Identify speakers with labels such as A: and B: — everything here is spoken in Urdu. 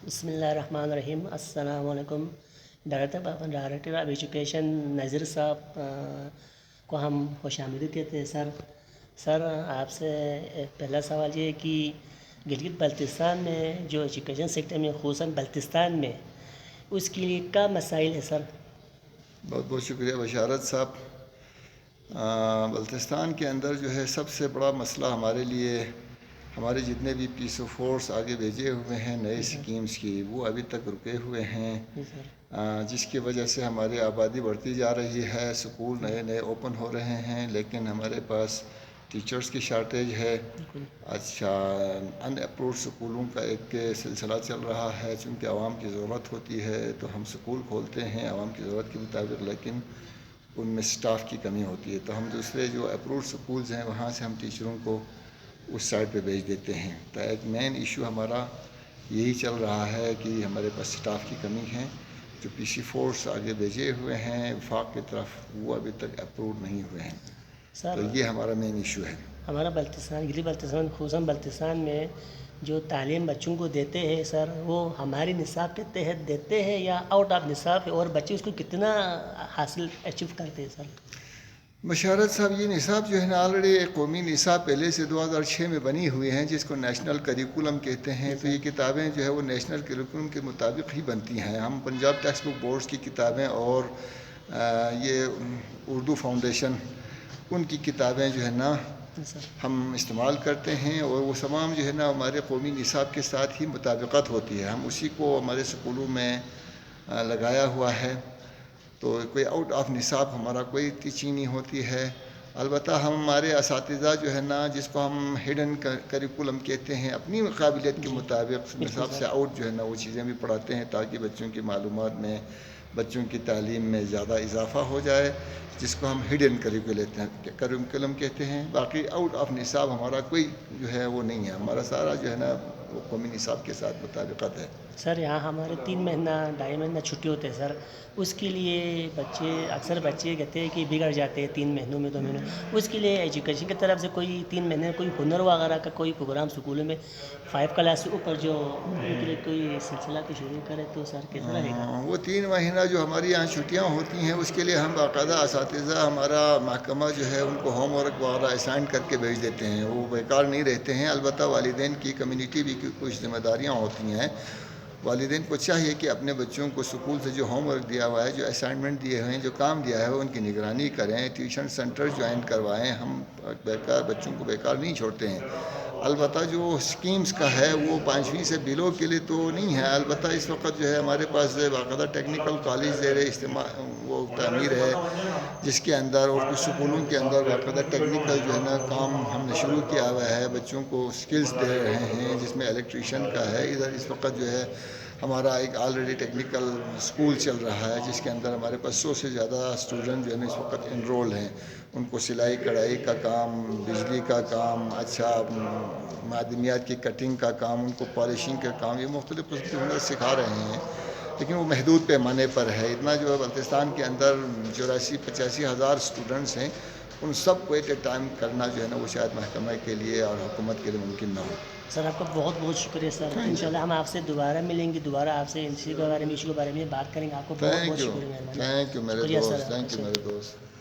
A: بسم اللہ الرحمن الرحیم. السلام علیکم. ڈائریکٹر آف ایجوکیشن نذیر صاحب کو ہم خوش آمدید کہتے ہیں. سر آپ سے پہلا سوال یہ ہے کہ گلگت بلتستان میں جو ایجوکیشن سیکٹر میں خصوصاً بلتستان میں اس کے لیے کیا مسائل ہے سر؟
B: بہت بہت شکریہ بشارت صاحب. بلتستان کے اندر جو ہے سب سے بڑا مسئلہ ہمارے لیے ہمارے جتنے بھی پیس آف فورس آگے بھیجے ہوئے ہیں نئے سکیمز کی وہ ابھی تک رکے ہوئے ہیں، جس کی وجہ سے ہماری آبادی بڑھتی جا رہی ہے. سکول نئے نئے اوپن ہو رہے ہیں لیکن ہمارے پاس ٹیچرز کی شارٹیج ہے. اچھا، ان اپروڈ سکولوں کا ایک سلسلہ چل رہا ہے. چونکہ عوام کی ضرورت ہوتی ہے تو ہم سکول کھولتے ہیں عوام کی ضرورت کے مطابق، لیکن ان میں سٹاف کی کمی ہوتی ہے تو ہم دوسرے جو اپروڈ سکولز ہیں وہاں سے ہم ٹیچروں کو اس سائڈ پہ بھیج دیتے ہیں. تو ایک مین ایشو ہمارا یہی چل رہا ہے کہ ہمارے پاس سٹاف کی کمی ہے. جو پی سی فورس آگے بھیجے ہوئے ہیں وفاق کی طرف وہ ابھی تک اپروڈ نہیں ہوئے ہیں.
A: سر
B: تو یہ ہمارا مین ایشو ہے.
A: ہمارا گلی بلتستان خصوصاً بلتستان میں جو تعلیم بچوں کو دیتے ہیں سر، وہ ہماری نصاب کے تحت دیتے ہیں یا آؤٹ آف نصاب ہے، اور بچے اس کو کتنا حاصل اچیو کرتے ہیں سر؟
B: بشارت صاحب، یہ نصاب جو ہے نا آلریڈی ایک قومی نصاب پہلے سے 2006 میں بنی ہوئی ہیں جس کو نیشنل کریکولم کہتے ہیں. تو یہ کتابیں جو ہے وہ نیشنل کریکولم کے مطابق ہی بنتی ہیں. ہم پنجاب ٹیکسٹ بک بورڈز کی کتابیں اور یہ اردو فاؤنڈیشن ان کی کتابیں جو ہے نا ہم استعمال کرتے ہیں، اور وہ تمام جو ہے نا ہمارے قومی نصاب کے ساتھ ہی مطابقت ہوتی ہے. ہم اسی کو ہمارے سکولوں میں لگایا ہوا ہے. تو کوئی آؤٹ آف نصاب ہمارا کوئی ٹیچنگ نہیں ہوتی ہے. البتہ ہمارے اساتذہ جو ہے نا جس کو ہم ہڈن کریکولم کہتے ہیں اپنی قابلیت کے مطابق نصاب سے آؤٹ جو ہے نا وہ چیزیں بھی پڑھاتے ہیں تاکہ بچوں کی معلومات میں بچوں کی تعلیم میں زیادہ اضافہ ہو جائے، جس کو ہم ہڈن کریکولم کہتے ہیں. باقی آؤٹ آف نصاب ہمارا کوئی جو ہے وہ نہیں ہے. ہمارا سارا جو ہے نا وہ قومی نصاب کے ساتھ مطابقت ہے.
A: سر یہاں ہمارے 3 مہینہ 2.5 مہینہ چھٹی ہوتے ہیں سر، اس کے لیے اکثر بچے کہتے ہیں کہ بگڑ جاتے ہیں 3 مہینوں میں 2 مہینوں. اس کے لیے ایجوکیشن کی طرف سے کوئی 3 مہینے کوئی ہنر وغیرہ کا کوئی پروگرام سکولوں میں 5 کلاس سے اوپر جو ان کے لیے کوئی سلسلہ کی شروع کرے تو سر کیسا رہے گا؟
B: وہ 3 مہینہ جو ہماری یہاں چھٹیاں ہوتی ہیں اس کے لیے ہم باقاعدہ اساتذہ ہمارا محکمہ جو ہے ان کو ہوم ورک وغیرہ اسائن کر کے بھیج دیتے ہیں. وہ بیکار نہیں رہتے ہیں. البتہ والدین کی کمیونٹی بھی کچھ ذمہ داریاں ہوتی ہیں. والدین کو چاہیے کہ اپنے بچوں کو سکول سے جو ہوم ورک دیا ہوا ہے، جو اسائنمنٹ دیے ہوئے ہیں، جو کام دیا ہے ان کی نگرانی کریں. ٹیوشن سینٹر جوائن کروائیں. ہم بچوں کو بیکار نہیں چھوڑتے ہیں. البتہ جو سکیمز کا ہے وہ 5ویں سے بلو کے لیے تو نہیں ہے. البتہ اس وقت جو ہے ہمارے پاس باقاعدہ ٹیکنیکل کالج زیر وہ تعمیر ہے جس کے اندر اور کچھ سکولوں کے اندر باقاعدہ ٹیکنیکل جو ہے نا کام ہم نے شروع کیا ہوا ہے. بچوں کو سکلز دے رہے ہیں جس میں الیکٹریشین کا ہے. ادھر اس وقت جو ہے ہمارا ایک آلریڈی ٹیکنیکل اسکول چل رہا ہے جس کے اندر ہمارے پاس 100 سے زیادہ اسٹوڈنٹ جو ہے نا اس وقت انرول ہیں. ان کو سلائی کڑھائی کا کام، بجلی کا کام، اچھا معدنیات کی کٹنگ کا کام، ان کو پالشنگ کا کام، یہ مختلف قسم کے ہنر سکھا رہے ہیں. لیکن وہ محدود پیمانے پر ہے. اتنا جو ہے بلتستان کے اندر 84-85 ہزار اسٹوڈنٹس ہیں، ان سب کو ایٹ اے ٹائم کرنا جو ہے نا وہ شاید محکمہ کے لیے اور حکومت کے لیے ممکن نہ ہو.
A: سر آپ کا بہت بہت شکریہ سر. انشاءاللہ ہم آپ سے دوبارہ ملیں گے، دوبارہ آپ سے ان چیزوں کے بارے میں ایشو کے بارے میں بات کریں گے. آپ کو بہت بہت شکریہ، مہربانی.
B: تھینک یو میرے
A: شکریہ
B: دوست،
A: سر.
B: تھینک یو میرے دوست.